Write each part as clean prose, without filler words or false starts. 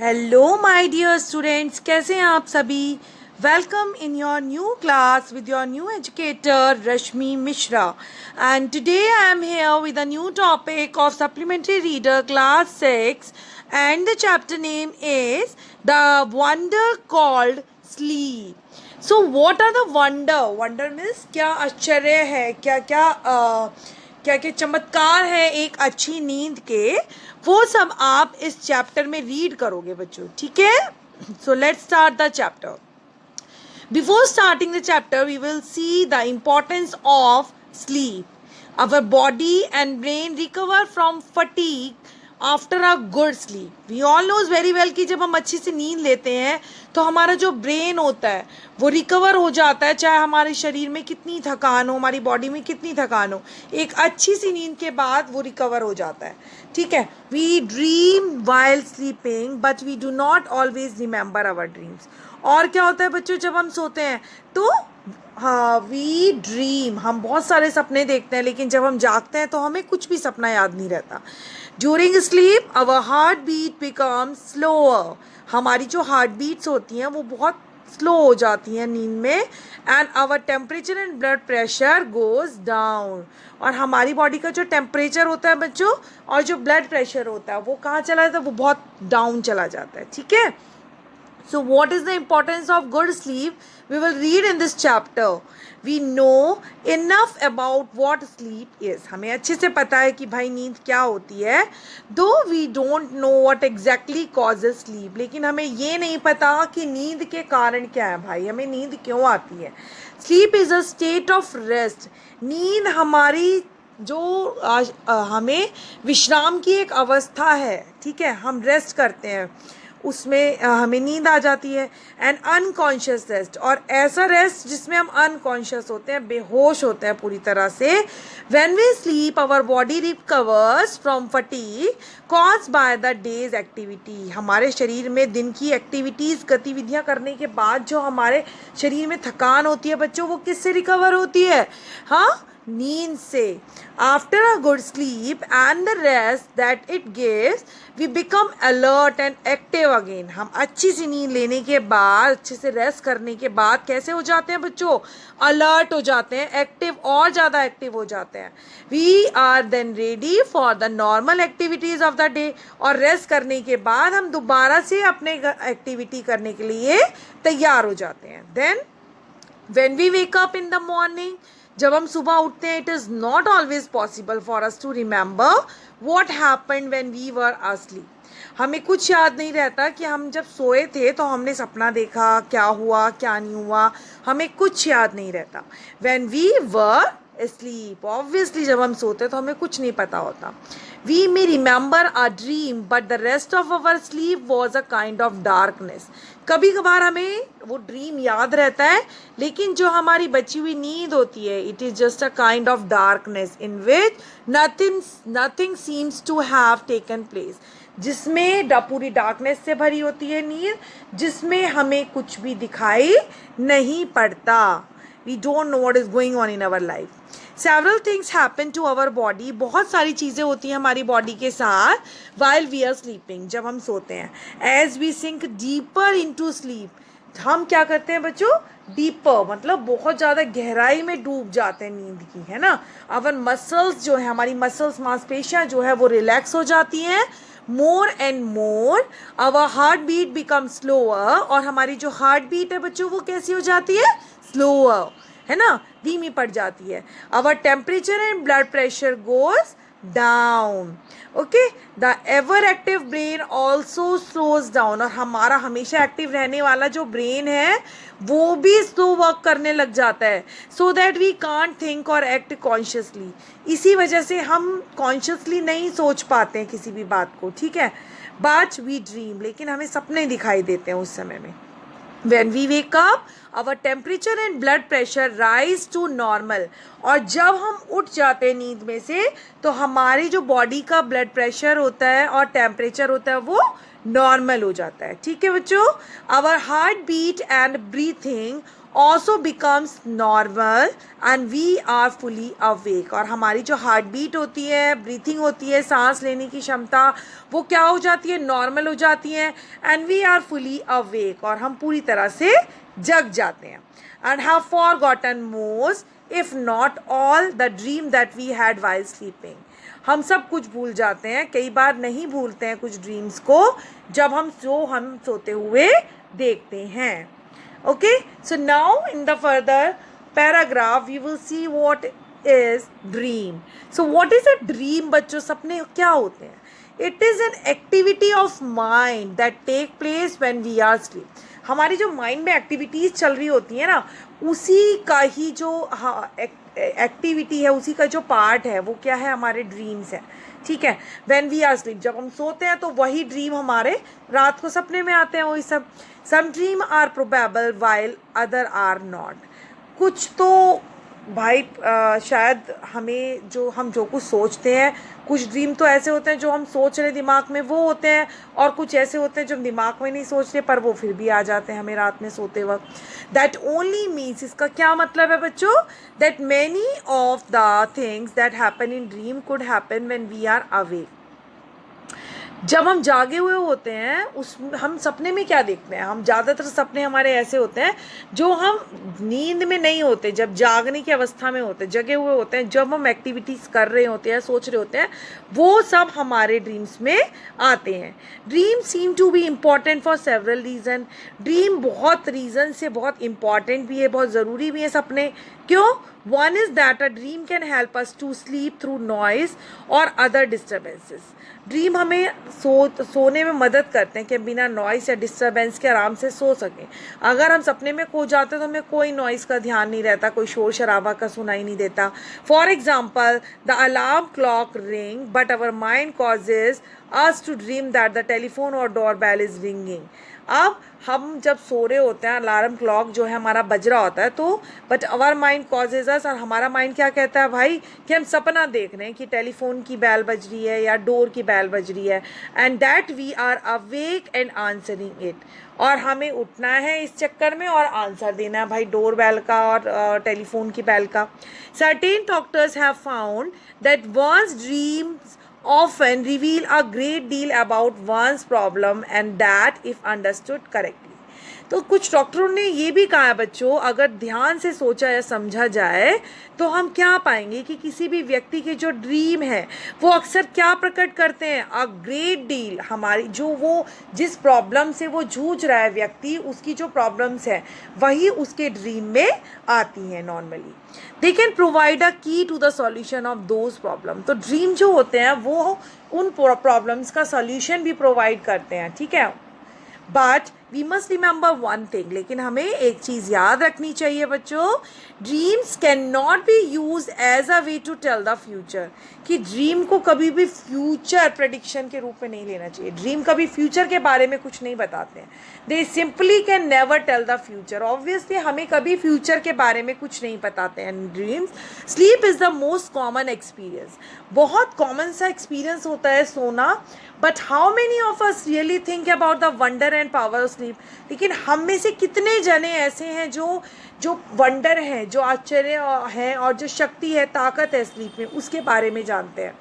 Hello my dear students, कैसे हैं आप सभी। Welcome in your new class with your new educator Rashmi Mishra, and today I am here with a new topic of supplementary reader class 6 and the chapter name is The Wonder Called Sleep. So what are the wonder means क्या आश्चर्य है, क्या क्या क्या क्या चमत्कार है एक अच्छी नींद के, वो सब आप इस चैप्टर में रीड करोगे बच्चों, ठीक है। So let's start the chapter. Before starting the chapter, we will see the importance of sleep. Our body and brain recover from fatigue after a good sleep. We all knows very well कि जब हम अच्छी सी नींद लेते हैं तो हमारा जो ब्रेन होता है वो रिकवर हो जाता है, चाहे हमारे शरीर में कितनी थकान हो, हमारी बॉडी में कितनी थकान हो, एक अच्छी सी नींद के बाद वो रिकवर हो जाता है, ठीक है। We dream while sleeping but we do not always remember our dreams. और क्या होता है बच्चों, जब हम सोते हैं तो वी ड्रीम, हम बहुत सारे सपने देखते हैं, लेकिन जब हम जागते हैं तो हमें कुछ भी सपना याद नहीं रहता. During sleep our heart beat become slower. हमारी जो हार्ट बीट्स होती हैं वो बहुत स्लो हो जाती हैं नींद में. And our temperature and blood pressure goes down. और हमारी बॉडी का जो टेम्परेचर होता है बच्चों और जो ब्लड प्रेशर होता है वो कहाँ चला जाता है, वो बहुत डाउन चला जाता है, ठीक है। So what is the importance of good sleep? We will read in this chapter. We know enough about what sleep is. हमें अच्छे से पता है कि भाई नींद क्या होती है. Though we don't know what exactly causes sleep. लेकिन हमें ये नहीं पता कि नींद के कारण क्या है भाई, हमें नींद क्यों आती है. Sleep is a state of rest. नींद हमारी जो हमें विश्राम की एक अवस्था है, ठीक है, हम रेस्ट करते हैं उसमें हमें नींद आ जाती है. एंड अनकॉन्शियस रेस्ट, और ऐसा रेस्ट जिसमें हम अनकॉन्शियस होते हैं, बेहोश होते हैं पूरी तरह से. When we sleep our body recovers from fatigue caused by the day's activity. हमारे शरीर में दिन की एक्टिविटीज़, गतिविधियां करने के बाद जो हमारे शरीर में थकान होती है बच्चों, वो किससे रिकवर होती है, हाँ, नींद से. After a good sleep and the rest that it gives we become alert and active again. हम अच्छी सी नींद लेने के बाद, अच्छे से रेस्ट करने के बाद कैसे हो जाते हैं बच्चों, अलर्ट हो जाते हैं, एक्टिव, और ज़्यादा एक्टिव हो जाते हैं. We are then ready for the normal activities of the day. और रेस्ट करने के बाद हम दोबारा से अपने एक्टिविटी करने के लिए तैयार हो जाते हैं. Then when we wake up in the morning, जब हम सुबह उठते हैं, it is not always possible for us to remember what happened when we were asleep. हमें कुछ याद नहीं रहता कि हम जब सोए थे तो हमने सपना देखा, क्या हुआ क्या नहीं हुआ, हमें कुछ याद नहीं रहता. When we were asleep, obviously जब हम सोते तो हमें कुछ नहीं पता होता. We may remember a dream but the rest of our sleep was a kind of darkness. कभी कभार हमें वो ड्रीम याद रहता है, लेकिन जो हमारी बची हुई नींद होती है, it is just a kind of darkness in which nothing seems to have taken place. जिसमें पूरी डार्कनेस से भरी होती है नींद, जिसमें हमें कुछ भी दिखाई नहीं पड़ता. We don't know what is going on in our life. Several things happen to our body. बहुत सारी चीज़ें होती हैं हमारी बॉडी के साथ while we are sleeping, जब हम सोते हैं. As we sink deeper into sleep, हम क्या करते हैं बच्चों, डीपर मतलब बहुत ज़्यादा गहराई में डूब जाते हैं नींद की, है ना. अवर मसल्स जो है, हमारी मसल्स, मांसपेशियाँ जो है वो रिलैक्स हो जाती हैं. More and more our heart beat become slower. और हमारी जो हार्ट बीट है बच्चों वो कैसी हो जाती है, स्लोअर, है ना, धीमी पड़ जाती है. Our temperature and blood pressure goes down. Okay, the ever active brain also slows down. और हमारा हमेशा एक्टिव रहने वाला जो ब्रेन है वो भी स्लो वर्क करने लग जाता है, so that we can't think or act consciously. इसी वजह से हम कॉन्शियसली नहीं सोच पाते हैं किसी भी बात को, ठीक है. बट वी ड्रीम, लेकिन हमें सपने दिखाई देते हैं उस समय में. When we wake up, our temperature and blood pressure rise to normal. और जब हम उठ जाते हैं नींद में से तो हमारी जो बॉडी का ब्लड प्रेशर होता है और टेम्परेचर होता है वो नॉर्मल हो जाता है, ठीक है बच्चों. Our heart beat and breathing also becomes normal and we are fully awake. और हमारी जो हार्ट बीट होती है, ब्रीथिंग होती है, सांस लेने की क्षमता, वो क्या हो जाती है, नॉर्मल हो जाती है, and we are fully awake, और हम पूरी तरह से जग जाते हैं, and have forgotten most if not all the dream that we had while sleeping. हम सब कुछ भूल जाते हैं, कई बार नहीं भूलते हैं कुछ ड्रीम्स को जब हम सोते हुए देखते हैं. Okay, so now in the further paragraph we will see what is dream. So what is a dream बच्चों? सपने क्या होते हैं? It is an activity of mind that take place when we are asleep. हमारी जो mind में activities चल रही होती है ना, उसी का ही जो एक्टिविटी है, उसी का जो पार्ट है, वो क्या है, हमारे ड्रीम्स है. ठीक है, व्हेन वी आर स्लीप, जब हम सोते हैं तो वही ड्रीम हमारे रात को सपने में आते हैं, वही सब. Some dream are probable while other are not. कुछ तो भाई शायद हमें हम जो कुछ सोचते हैं, कुछ ड्रीम तो ऐसे होते हैं जो हम सोच रहे दिमाग में वो होते हैं, और कुछ ऐसे होते हैं जो हम दिमाग में नहीं सोच रहे पर वो फिर भी आ जाते हैं हमें रात में सोते वक्त. दैट ओनली मीन्स, इसका क्या मतलब है बच्चों, that many of the things that happen in dream could happen when we are awake. जब हम जागे हुए होते हैं हम सपने में क्या देखते हैं, हम ज़्यादातर सपने हमारे ऐसे होते हैं जो हम नींद में नहीं होते, जब जागने की अवस्था में होते, जगे हुए होते हैं, जब हम एक्टिविटीज़ कर रहे होते हैं, सोच रहे होते हैं, वो सब हमारे ड्रीम्स में आते हैं. Dream seem to be important for several reason. Dream बहुत रीज़न से बहुत इम्पॉर्टेंट भी है, बहुत ज़रूरी भी है सपने. क्यों? One is that a dream can help us to sleep through noise or other disturbances. Dream हमें सोने में मदद करते हैं कि बिना नॉइस या डिस्टर्बेंस के आराम से सो सकें. अगर हम सपने में खो जाते हैं तो हमें कोई नॉइस का ध्यान नहीं रहता, कोई शोर शराबा का सुनाई नहीं देता. For example, the alarm clock ring but our mind causes us to dream that the telephone or doorbell is ringing. अब हम जब सो रहे होते हैं, अलार्म क्लॉक जो है हमारा बज रहा होता है, तो बट आवर माइंड कॉजेज अस, और हमारा माइंड क्या कहता है भाई, कि हम सपना देख रहे हैं कि टेलीफोन की बैल बज रही है या डोर की बैल बज रही है, and that we are awake and answering it. और हमें उठना है इस चक्कर में और आंसर देना है भाई डोर बेल का और टेलीफोन की बैल का. Certain doctors have found that once dreams often reveal a great deal about one's problem and that if understood correctly. तो कुछ डॉक्टरों ने ये भी कहा है बच्चों, अगर ध्यान से सोचा या समझा जाए तो हम क्या पाएंगे कि किसी भी व्यक्ति के जो ड्रीम है वो अक्सर क्या प्रकट करते हैं, अ ग्रेट डील, हमारी जो वो जिस प्रॉब्लम से वो जूझ रहा है व्यक्ति, उसकी जो प्रॉब्लम्स है वही उसके ड्रीम में आती हैं normally. They can provide a key to the solution of those problem. तो ड्रीम जो होते हैं वो उन प्रॉब्लम्स का सॉल्यूशन भी प्रोवाइड करते हैं. ठीक है, but we must remember one thing, लेकिन हमें एक चीज़ याद रखनी चाहिए बच्चों, dreams can not be use as a way to tell the future. कि ड्रीम को कभी भी फ्यूचर प्रेडिक्शन के रूप में नहीं लेना चाहिए. ड्रीम कभी फ्यूचर के बारे में कुछ नहीं बताते हैं. They simply can never tell the future. Obviously हमें कभी फ्यूचर के बारे में कुछ नहीं बताते हैं dreams. Sleep is the most common experience. बहुत कॉमन सा एक्सपीरियंस होता है सोना, but how many of us really think about the wonder and power of sleep. लेकिन हम में से कितने जने ऐसे हैं जो वंडर हैं, जो आश्चर्य हैं और जो शक्ति है, ताकत है स्लीप में, उसके बारे में जानते हैं.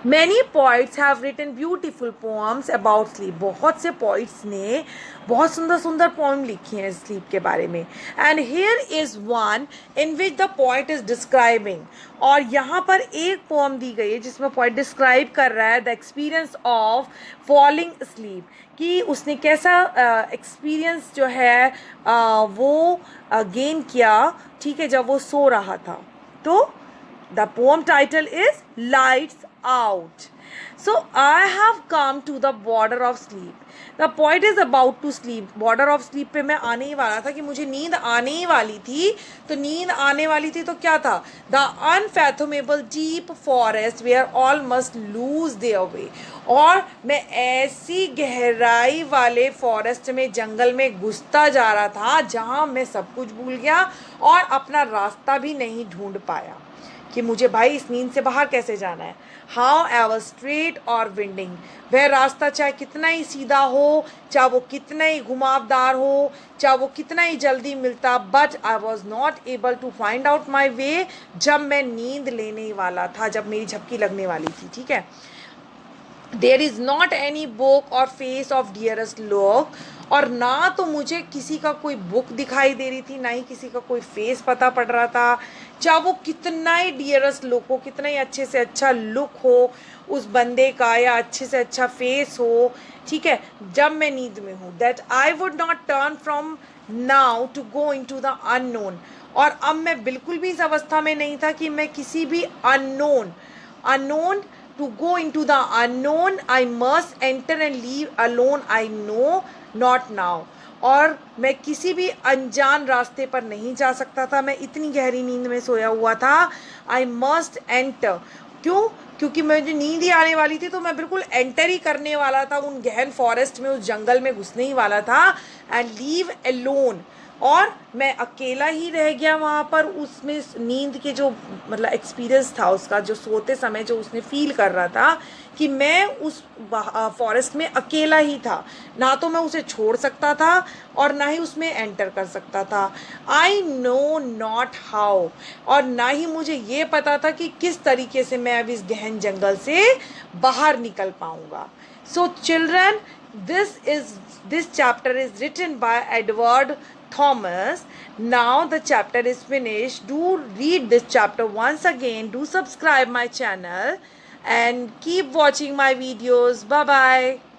Many poets have written beautiful poems about sleep. बहुत से poets ने बहुत सुंदर सुंदर poem लिखी हैं sleep के बारे में. And here is one in which the poet is describing. और यहाँ पर एक poem दी गई है जिसमें poet describe कर रहा है the experience of falling asleep. कि उसने कैसा experience जो है वो gain किया, ठीक है, जब वो सो रहा था. तो the poem title is Lights Out. So I have come to the border of sleep. The poet is about to sleep. Border of sleep पे मैं आने ही वाला था कि मुझे नींद आने ही वाली थी. तो नींद आने वाली थी तो क्या था? The unfathomable deep forest where all must lose their way. और मैं ऐसी गहराई वाले फॉरेस्ट में, जंगल में घुसता जा रहा था जहाँ मैं सब कुछ भूल गया और अपना रास्ता भी नहीं ढूंढ पाया. कि मुझे भाई इस नींद से बाहर कैसे जाना है। हाउ एवर स्ट्रेट और विंडिंग, वह रास्ता चाहे कितना ही सीधा हो, चाहे वो कितना ही घुमावदार हो, चाहे वो कितना ही जल्दी मिलता, but I was not able to find out my way, जब मैं नींद लेने वाला था, जब मेरी झपकी लगने वाली थी, ठीक है। There is not any book or face of dearest लोग, और ना तो मुझे किसी का कोई बुक दिखाई दे रही थी, ना ही किसी का कोई फेस पता पड़ रहा था, चाहे वो कितना ही डियरेस्ट लोग हो, कितना ही अच्छे से अच्छा लुक हो उस बंदे का, या अच्छे से अच्छा फेस हो, ठीक है, जब मैं नींद में हूँ। That I would not turn from now to go into the unknown, और अब मैं बिल्कुल भी इस अवस्था में नहीं था कि मैं किसी भी unknown to go into the unknown, I must enter and leave alone, I know not now, और मैं किसी भी अनजान रास्ते पर नहीं जा सकता था, मैं इतनी गहरी नींद में सोया हुआ था। I must enter, क्यों? क्योंकि मुझे नींद ही आने वाली थी, तो मैं बिल्कुल एंटर ही करने वाला था उन गहन फॉरेस्ट में, उस जंगल में घुसने ही वाला था। एंड लीव अलोन, और मैं अकेला ही रह गया वहाँ पर। उसमें नींद के जो मतलब एक्सपीरियंस था उसका, जो सोते समय जो उसने फील कर रहा था कि मैं उस फॉरेस्ट में अकेला ही था, ना तो मैं उसे छोड़ सकता था और ना ही उसमें एंटर कर सकता था। आई नो नॉट हाउ, और ना ही मुझे ये पता था कि किस तरीके से मैं अब इस गहन जंगल से बाहर निकल पाऊँगा। So children, this chapter is written by Edward Thomas. Now the chapter is finished. Do read this chapter once again. Do subscribe my channel and keep watching my videos. Bye bye.